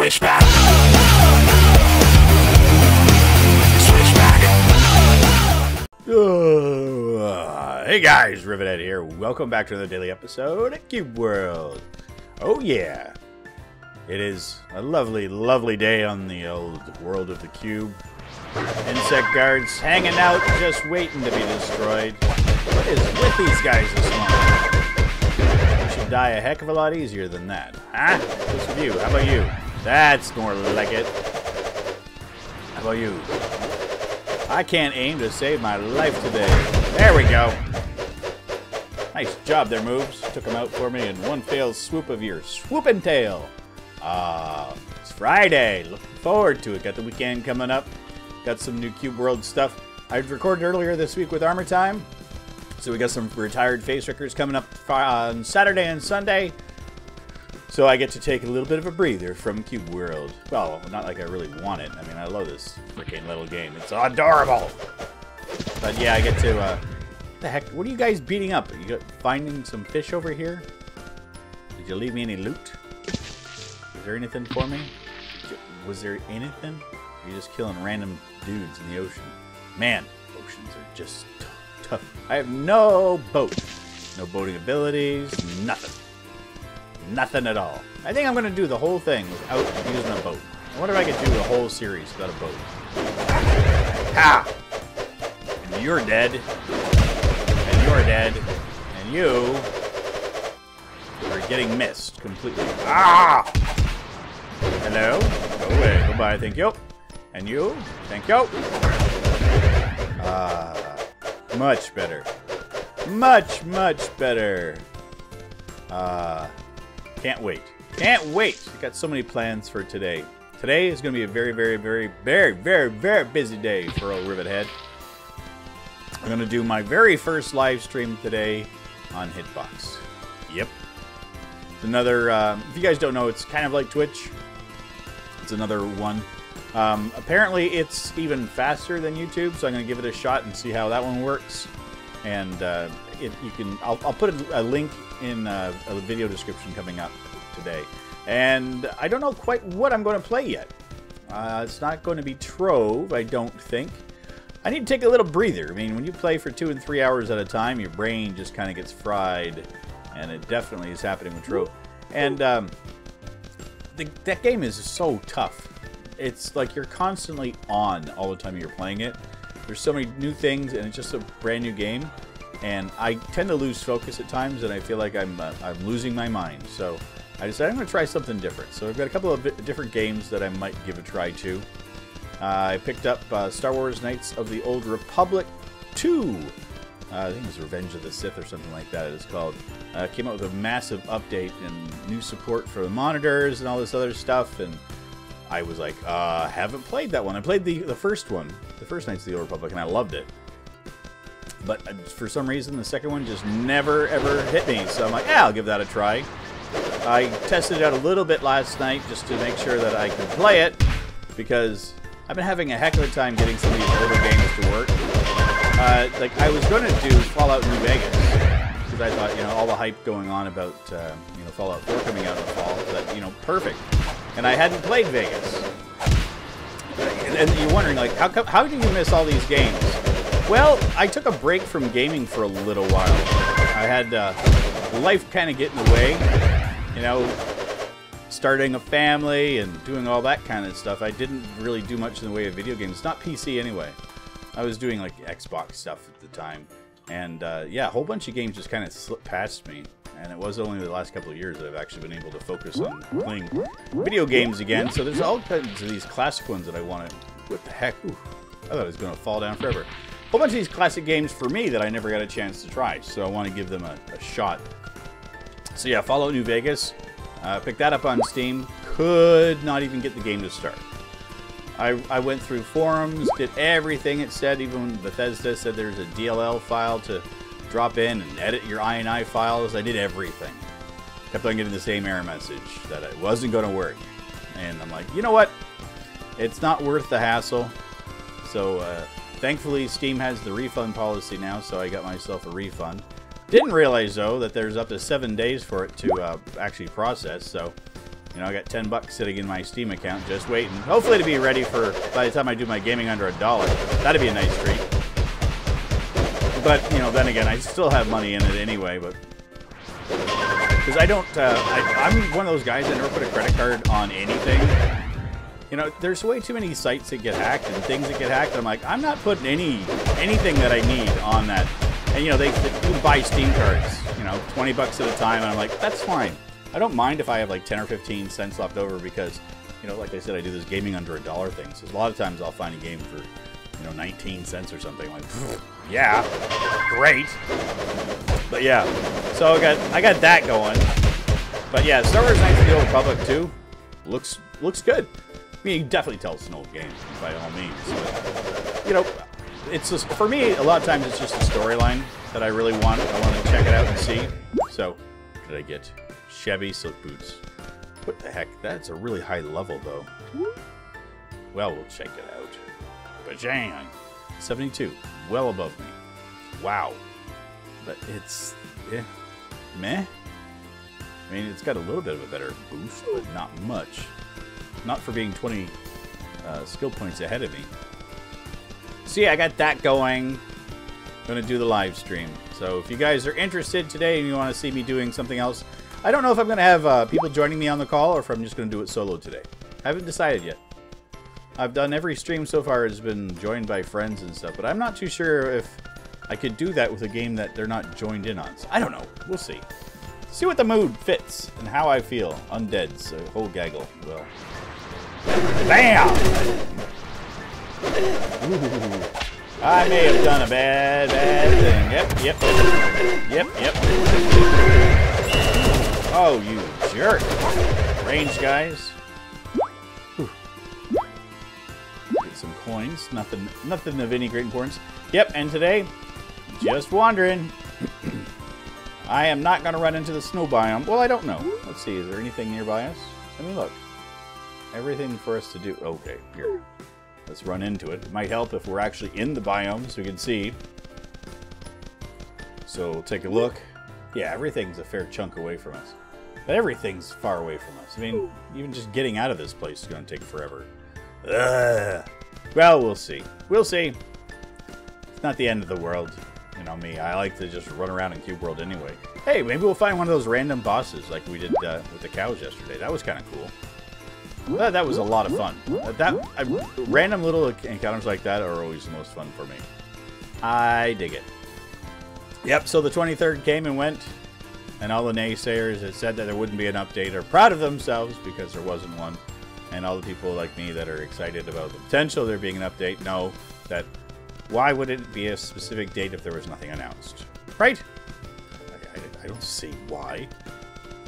Switchback. Switchback. Hey guys, Rivet here. Welcome back to another daily episode at Cube World. Oh yeah, it is a lovely, lovely day on the old world of the cube. Insect guards hanging out, just waiting to be destroyed. What is with these guys this morning? You should die a heck of a lot easier than that. Huh? What's with you? How about you? That's more like it. How about you? I can't aim to save my life today. There we go. Nice job there, moves. Took them out for me in one fell swoop of your swooping tail. It's Friday. Looking forward to it. Got the weekend coming up. Got some new Cube World stuff. I recorded earlier this week with Armoutime. So we got some retired face wreckers coming up on Saturday and Sunday. So I get to take a little bit of a breather from Cube World. Well, not like I really want it. I mean, I love this freaking little game. It's adorable. But yeah, I get to, what the heck? What are you guys beating up? You finding some fish over here? Did you leave me any loot? Is there anything for me? Was there anything? Or are you just killing random dudes in the ocean? Man, oceans are just tough. I have no boat. No boating abilities. Nothing. Nothing at all. I think I'm going to do the whole thing without using a boat. I wonder if I could do the whole series without a boat. Ha! And you're dead. And you're dead. And you are getting missed completely. Ah! Hello? Go away. Goodbye. Thank you. And you? Thank you. Much better. Much, much better. Can't wait. Can't wait. I've got so many plans for today. Today is going to be a very, very, very, very, very, very busy day for old Rivet Head. I'm going to do my very first live stream today on Hitbox. Yep. It's another, if you guys don't know, it's kind of like Twitch. It's another one. Apparently it's even faster than YouTube, so I'm going to give it a shot and see how that one works. And I'll put a link in a video description coming up today. And I don't know quite what I'm going to play yet. It's not going to be Trove, I don't think. I need to take a little breather. I mean, when you play for 2 and 3 hours at a time, your brain just kind of gets fried. And it definitely is happening with Trove. And that game is so tough. It's like you're constantly on all the time you're playing it. There's so many new things, and it's just a brand new game. And I tend to lose focus at times, and I feel like I'm losing my mind. So I decided I'm going to try something different. So I've got a couple of different games that I might give a try to. I picked up Star Wars Knights of the Old Republic 2. I think it's Revenge of the Sith or something like that it's called. Came out with a massive update and new support for the monitors and all this other stuff. And I was like, haven't played that one. I played the first one, the first Knights of the Old Republic, and I loved it. But for some reason, the second one just never, ever hit me. So I'm like, yeah, I'll give that a try. I tested it out a little bit last night just to make sure that I could play it, because I've been having a heck of a time getting some of these older games to work. Like, I was going to do Fallout New Vegas, because I thought, you know, all the hype going on about, you know, Fallout 4 coming out in the fall, that, you know, perfect. And I hadn't played Vegas. And you're wondering, like, how do you miss all these games? Well, I took a break from gaming for a little while. I had life kind of get in the way, you know, starting a family and doing all that kind of stuff. I didn't really do much in the way of video games. Not PC anyway. I was doing like Xbox stuff at the time. And yeah, a whole bunch of games just kind of slipped past me. And it was only the last couple of years that I've actually been able to focus on playing video games again. So there's all kinds of these classic ones that I want to... What the heck? Ooh, I thought it was going to fall down forever. A whole bunch of these classic games for me that I never got a chance to try, so I want to give them a shot. So yeah, Fallout New Vegas. Picked that up on Steam. Could not even get the game to start. I went through forums, did everything it said, even when Bethesda said there's a DLL file to drop in and edit your INI files. I did everything. Kept on getting the same error message that it wasn't going to work. And I'm like, you know what? It's not worth the hassle. So, thankfully, Steam has the refund policy now, so I got myself a refund. Didn't realize, though, that there's up to 7 days for it to actually process, so You know, I got 10 bucks sitting in my Steam account just waiting. Hopefully to be ready for by the time I do my gaming under $1. That'd be a nice treat. But, you know, then again, I still have money in it anyway, but... Because I don't... I'm one of those guys that never put a credit card on anything. You know, there's way too many sites that get hacked and things that get hacked. I'm like, I'm not putting anything that I need on that. And, you know, you can buy Steam cards, you know, 20 bucks at a time, and I'm like, that's fine. I don't mind if I have like 10 or 15 cents left over because, you know, like I said, I do this gaming under $1 thing. So a lot of times I'll find a game for, you know, 19 cents or something. I'm like, yeah, great. But yeah, so I got that going. But yeah, Star Wars Knights of the Old Republic 2 looks good. I mean, you can definitely tell it's an old game by all means. But, you know, it's just, for me, a lot of times it's just a storyline that I really want. I want to check it out and see. So, what did I get? Chevy silk boots. What the heck? That's a really high level, though. Well, we'll check it out. Bajang! 72. Well above me. Wow. But it's... eh, meh? I mean, it's got a little bit of a better boost, but not much. Not for being 20 skill points ahead of me. So yeah, I got that going. Gonna do the live stream. So if you guys are interested today and you want to see me doing something else, I don't know if I'm gonna have people joining me on the call or if I'm just gonna do it solo today. I haven't decided yet. I've done every stream so far has been joined by friends and stuff, but I'm not too sure if I could do that with a game that they're not joined in on. So I don't know. We'll see. See what the mood fits and how I feel. Undead's a whole gaggle. Well. Bam! Ooh. I may have done a bad thing. Yep. Oh, you jerk. Range, guys. Whew. Get some coins. Nothing of any great importance. Yep, and today, just wandering. I am not going to run into the snow biome. Well, I don't know. Let's see. Is there anything nearby us? Let me look. Everything for us to do. Okay, here. Let's run into it. It might help if we're actually in the biome so we can see. So we'll take a look. Yeah, everything's a fair chunk away from us. But everything's far away from us. I mean, even just getting out of this place is going to take forever. Ugh. Well, we'll see. We'll see. It's not the end of the world. You know me, I like to just run around in Cube World anyway. Hey, maybe we'll find one of those random bosses like we did with the cows yesterday. That was kind of cool. That was a lot of fun. Random little encounters like that are always the most fun for me. I dig it. Yep, so the 23rd came and went, and all the naysayers that said that there wouldn't be an update are proud of themselves because there wasn't one. And all the people like me that are excited about the potential of there being an update know that why would it be a specific date if there was nothing announced? Right? I don't see why.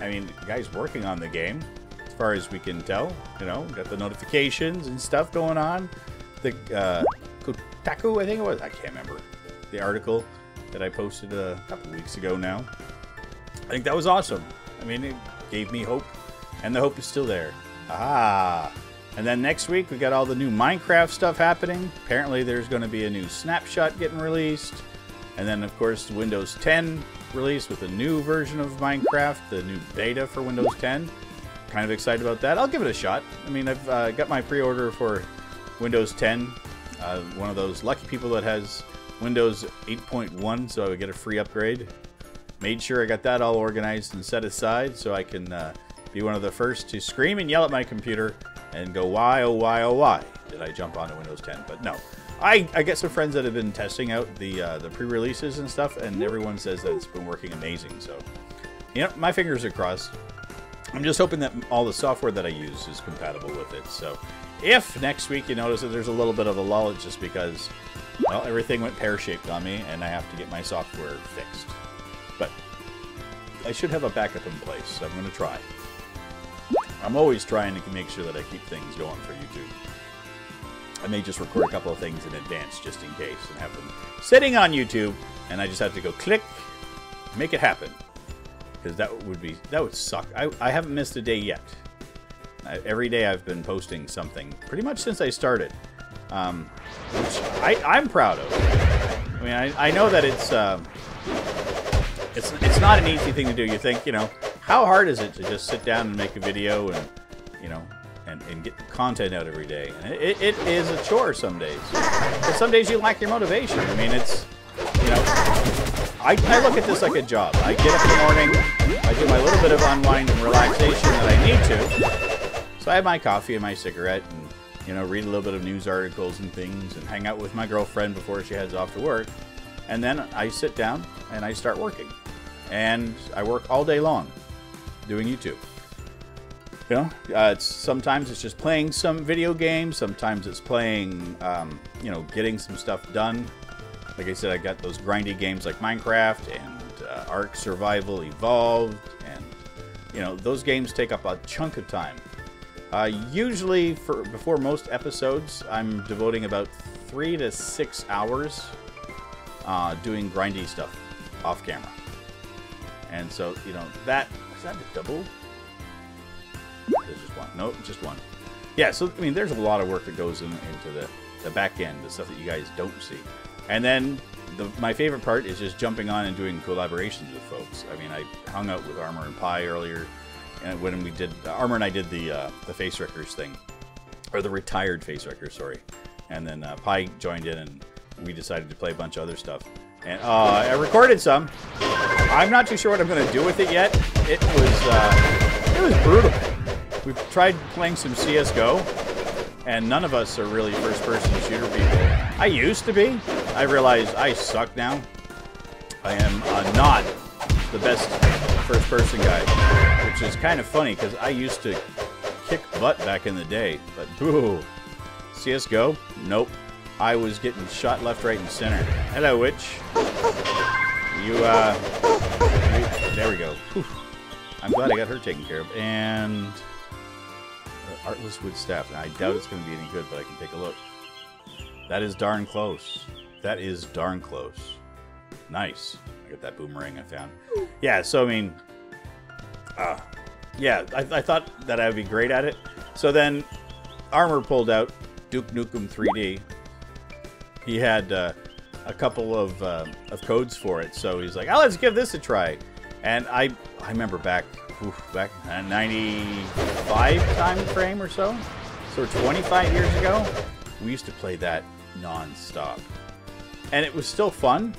I mean, the guy's working on the game. As far as we can tell, you know, got the notifications and stuff going on. The Kotaku, I think it was. I can't remember the article that I posted a couple weeks ago now. I think that was awesome. I mean, it gave me hope, and the hope is still there. Ah, and then next week we got all the new Minecraft stuff happening. Apparently, there's going to be a new snapshot getting released, and then of course Windows 10 released with a new version of Minecraft, the new beta for Windows 10. Kind of excited about that. I'll give it a shot. I mean, I've got my pre-order for Windows 10. One of those lucky people that has Windows 8.1, so I would get a free upgrade. Made sure I got that all organized and set aside so I can be one of the first to scream and yell at my computer and go, why, oh why did I jump onto Windows 10? But no. I get some friends that have been testing out the pre-releases and stuff, and everyone says that it's been working amazing. So, you know, my fingers are crossed. I'm just hoping that all the software that I use is compatible with it. So if next week you notice that there's a little bit of a lull, it's just because, well, everything went pear-shaped on me and I have to get my software fixed. But I should have a backup in place, so I'm going to try. I'm always trying to make sure that I keep things going for YouTube. I may just record a couple of things in advance just in case and have them sitting on YouTube, and I just have to go click, make it happen. Because that would suck. I haven't missed a day yet. Every day I've been posting something, pretty much since I started, which I'm proud of. I mean, I know that it's not an easy thing to do. You think, you know, how hard is it to just sit down and make a video and you know, and get the content out every day. And it is a chore some days. But some days you lack your motivation. I mean, it's, you know, I look at this like a job. I get up in the morning, I do my little bit of unwind and relaxation that I need to. So I have my coffee and my cigarette and, you know, read a little bit of news articles and things and hang out with my girlfriend before she heads off to work. And then I sit down and I start working. And I work all day long doing YouTube. You know, sometimes it's just playing some video games. Sometimes it's playing, you know, getting some stuff done. Like I said, I got those grindy games like Minecraft and Ark Survival Evolved. And, you know, those games take up a chunk of time. Usually, before most episodes, I'm devoting about 3 to 6 hours doing grindy stuff off camera. And so, you know, is that a double? There's just one. Nope, just one. Yeah, so, I mean, there's a lot of work that goes into the back end, the stuff that you guys don't see. And then my favorite part is just jumping on and doing collaborations with folks. I mean, I hung out with Armour and Pi earlier, and when we did, Armour and I did the Face Wreckers thing, or the retired Face Wreckers, sorry. And then Pi joined in, and we decided to play a bunch of other stuff. And I recorded some. I'm not too sure what I'm going to do with it yet. It was brutal. We've tried playing some CS:GO, and none of us are really first-person shooter people. I used to be. I realize I suck now. I am not the best first-person guy, which is kind of funny because I used to kick butt back in the day. But boo, CS:GO, nope. I was getting shot left, right, and center. Hello, Witch. There we go. Whew. I'm glad I got her taken care of. And Artless Wood Staff. Now, I doubt it's going to be any good, but I can take a look. That is darn close. That is darn close. Nice. I got that boomerang I found. Yeah, so, I mean, yeah, I thought that I would be great at it. So then Armour pulled out Duke Nukem 3D. He had a couple of codes for it, so he's like, "Oh, let's give this a try." And I remember back in 95 time frame or so, 25 years ago, we used to play that non-stop, and it was still fun.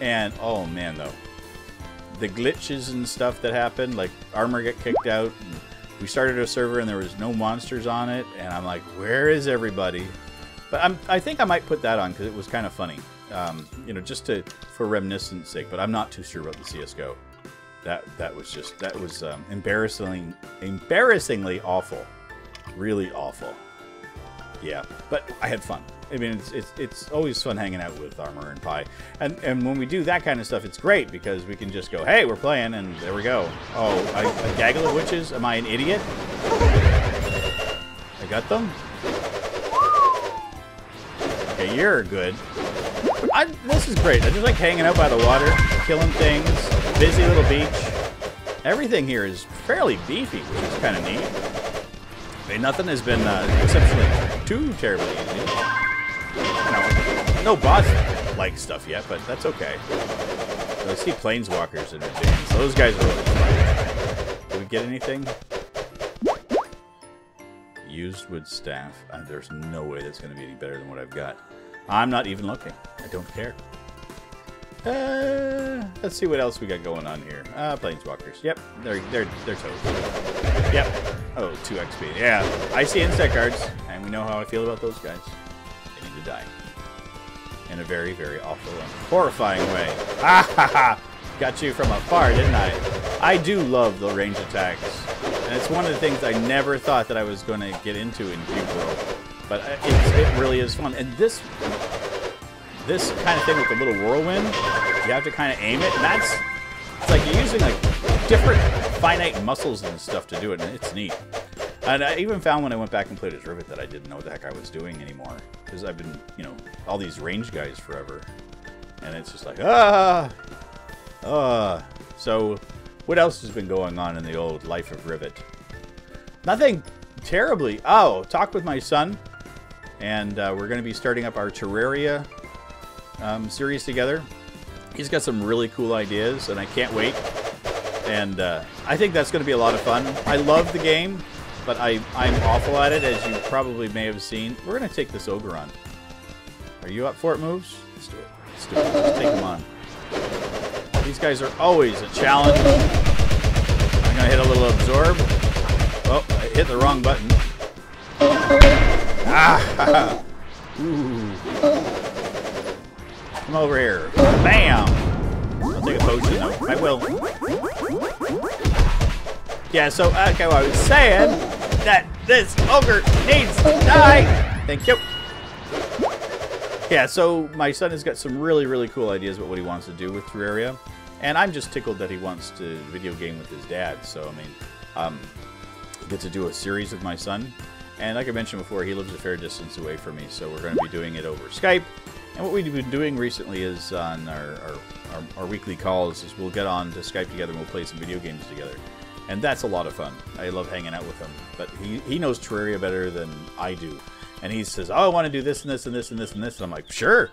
And oh man, though, the glitches and stuff that happened, like Armour got kicked out, and we started a server and there was no monsters on it, and I'm like, where is everybody? But I think I might put that on because it was kind of funny, you know, just for reminiscence sake. But I'm not too sure about the CS:GO. That was embarrassingly awful, really awful. Yeah, but I had fun. I mean, it's always fun hanging out with Armour and Pi, and when we do that kind of stuff, it's great because we can just go, hey, we're playing, and there we go. Oh, a gaggle of witches? Am I an idiot? I got them. Okay, you're good. This is great. I just like hanging out by the water, killing things, busy little beach. Everything here is fairly beefy, which is kind of neat. I mean, nothing has been exceptionally too terribly easy. You know, no boss-like stuff yet, but that's okay. So I see planeswalkers in advance. Those guys are really fun. Did we get anything? Used wood staff. There's no way that's going to be any better than what I've got. I'm not even looking. I don't care. Let's see what else we got going on here. Planeswalkers. Yep, they're toast. Yep. Oh, 2 XP. Yeah, I see insect guards, and we know how I feel about those guys. They need to die. In a very, very awful and horrifying way. Ah ha ha! Got you from afar, didn't I? I do love the range attacks. And it's one of the things I never thought that I was going to get into in Cube World. But it really is fun. And this kind of thing with the little whirlwind, you have to kind of aim it. And it's like you're using like different finite muscles and stuff to do it. And it's neat. And I even found when I went back and played as Rivet that I didn't know what the heck I was doing anymore. Because I've been, you know, all these range guys forever. And it's just like, So, what else has been going on in the old life of Rivet? Nothing terribly. Oh, talked with my son. And we're going to be starting up our Terraria series together. He's got some really cool ideas, and I can't wait. And I think that's going to be a lot of fun. I love the game. but I'm awful at it, as you probably may have seen. We're going to take this ogre on. Are you up for it, moves? Let's do it. Let's do it. Let's take him on. These guys are always a challenge. I'm going to hit a little absorb. Oh, I hit the wrong button. Ah! Ooh. Come over here. Bam! I'll take a potion, though. I will. Yeah, so, okay, well, I was saying that this ogre needs to die. Thank you. Yeah, so my son has got some really, really cool ideas about what he wants to do with Terraria. And I'm just tickled that he wants to video game with his dad. So, I mean, I get to do a series with my son. And like I mentioned before, he lives a fair distance away from me. So we're going to be doing it over Skype. And what we've been doing recently is on our weekly calls is we'll get on to Skype together and we'll play some video games together. And that's a lot of fun. I love hanging out with him. But he knows Terraria better than I do. And he says, oh, I want to do this and this and this and this and this. And I'm like, sure.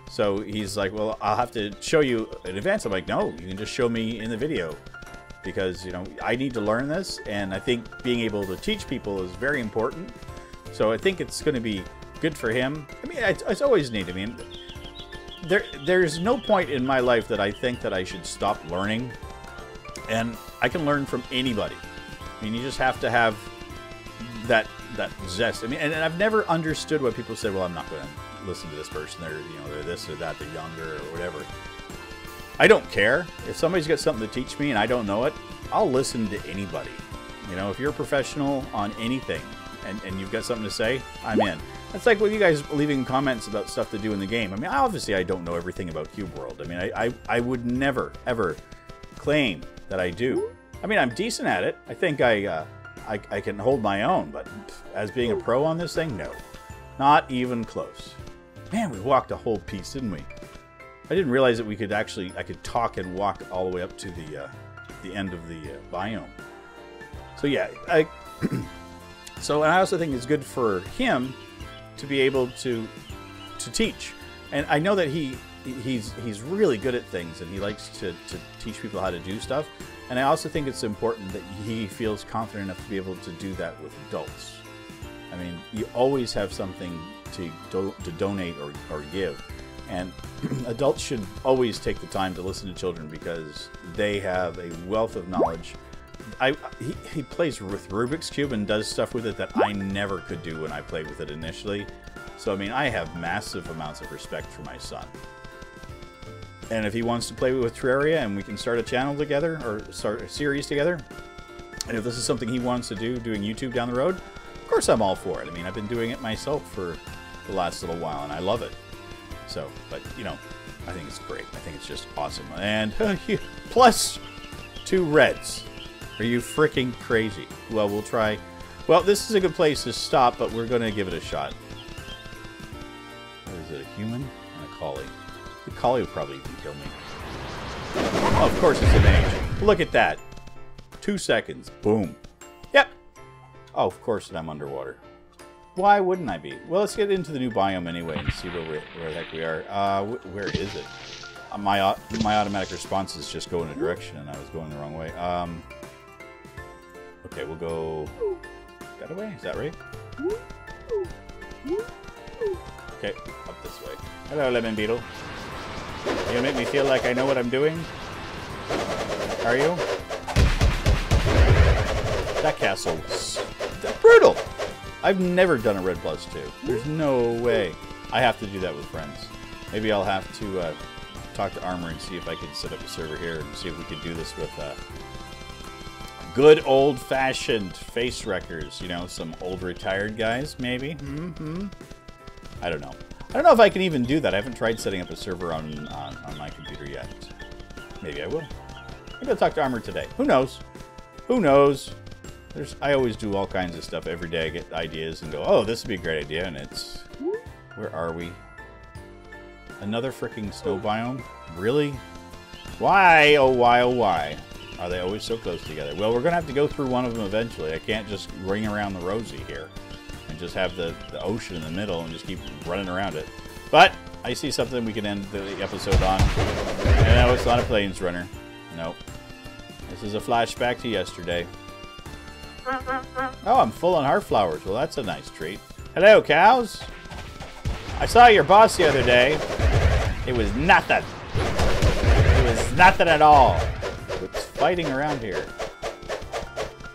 So he's like, well, I'll have to show you in advance. I'm like, no, you can just show me in the video. Because, you know, I need to learn this. And I think being able to teach people is very important. So I think it's going to be good for him. I mean, it's always neat. I mean, there's no point in my life that I think that I should stop learning. And I can learn from anybody. I mean, you just have to have that zest. I mean, and I've never understood what people say, well, I'm not going to listen to this person. They're this or that, they're younger or whatever. I don't care. If somebody's got something to teach me and I don't know it, I'll listen to anybody. You know, if you're a professional on anything and you've got something to say, I'm in. That's like with you guys leaving comments about stuff to do in the game. I mean, obviously I don't know everything about Cube World. I mean, I would never, ever claim that I do. I mean, I'm decent at it. I think I can hold my own, but as being a pro on this thing, no. Not even close. Man, we walked a whole piece, didn't we? I didn't realize that we could actually, I could talk and walk all the way up to the end of the biome. So yeah, so and I also think it's good for him to be able to teach. And I know that he's really good at things and he likes to teach people how to do stuff. And I also think it's important that he feels confident enough to be able to do that with adults. I mean, you always have something to donate or give. And adults should always take the time to listen to children because they have a wealth of knowledge. He plays with Rubik's Cube and does stuff with it that I never could do when I played with it initially. So, I mean, I have massive amounts of respect for my son. And if he wants to play with Terraria and we can start a channel together or start a series together, and if this is something he wants to do, doing YouTube down the road, of course I'm all for it. I mean, I've been doing it myself for the last little while and I love it. So, but, you know, I think it's great. I think it's just awesome. And plus 2 reds. Are you freaking crazy? Well, we'll try. Well, this is a good place to stop, but we're going to give it a shot. What is it, a human and a collie? The collie would probably even kill me. Oh, of course it's an age. Look at that. 2 seconds. Boom. Yep. Oh, of course I'm underwater. Why wouldn't I be? Well, let's get into the new biome anyway and see where the heck we are. Where is it? My automatic response is just go in a direction, and I was going the wrong way. Okay, we'll go that way. Is that right? Okay, up this way. Hello, Lemon Beetle. You make me feel like I know what I'm doing? Are you? That castle was brutal. I've never done a Red Plus 2. There's no way. I have to do that with friends. Maybe I'll have to talk to Armor and see if I can set up a server here and see if we could do this with good old-fashioned face wreckers. You know, some old retired guys, maybe. I don't know. I don't know if I can even do that. I haven't tried setting up a server on my computer yet. Maybe I will. Maybe I'll talk to Armor today. Who knows? Who knows? I always do all kinds of stuff every day. I get ideas and go, oh, this would be a great idea. And it's... Where are we? Another freaking snow biome? Really? Why, oh why, oh why? Are they always so close together? Well, we're going to have to go through one of them eventually. I can't just ring around the rosy here. And just have the ocean in the middle and just keep running around it. But I see something we can end the episode on. And no, it's not a Plains Runner. Nope. This is a flashback to yesterday. Oh, I'm full on heart flowers. Well, that's a nice treat. Hello, cows. I saw your boss the other day. It was nothing. It was nothing at all. What's fighting around here?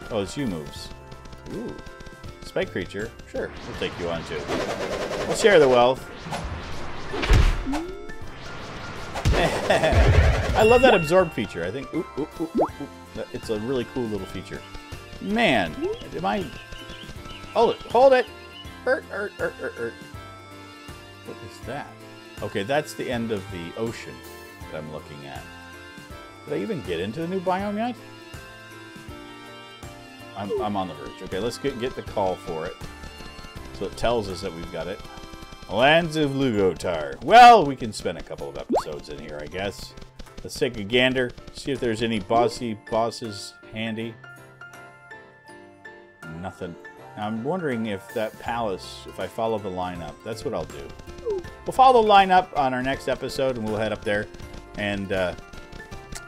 Oh, it's you moves. Ooh. Spike creature. Sure, we'll take you on too. We'll share the wealth. I love that absorb feature. I think it's a really cool little feature. Man, am I... Hold it. Hold it. What is that? Okay, that's the end of the ocean that I'm looking at. Did I even get into the new biome yet? I'm on the verge. Okay, let's get the call for it. So it tells us that we've got it. Lands of Lugotar. Well, we can spend a couple of episodes in here, I guess. Let's take a gander. See if there's any bosses handy. Nothing. Now, I'm wondering if that palace, if I follow the lineup, that's what I'll do. We'll follow the lineup on our next episode, and we'll head up there. And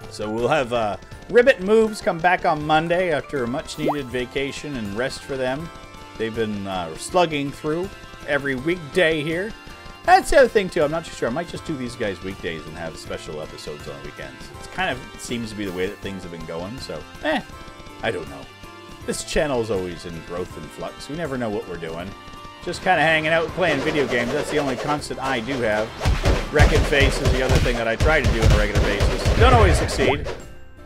so we'll have Ribbit Moves come back on Monday after a much-needed vacation and rest for them. They've been slugging through every weekday here. That's the other thing, too. I'm not too sure. I might just do these guys weekdays and have special episodes on the weekends. It kind of seems to be the way that things have been going, so, I don't know. This channel is always in growth and flux. We never know what we're doing. Just kind of hanging out playing video games. That's the only constant I do have. Wrecking Face is the other thing that I try to do on a regular basis. Don't always succeed.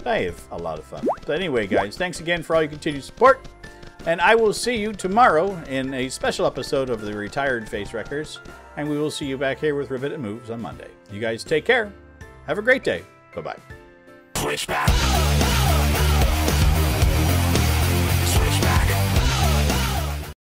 I have a lot of fun. But anyway, guys, thanks again for all your continued support. And I will see you tomorrow in a special episode of the Retired Face Wreckers. And we will see you back here with Rivet and Moves on Monday. You guys take care. Have a great day. Bye-bye. Switchback.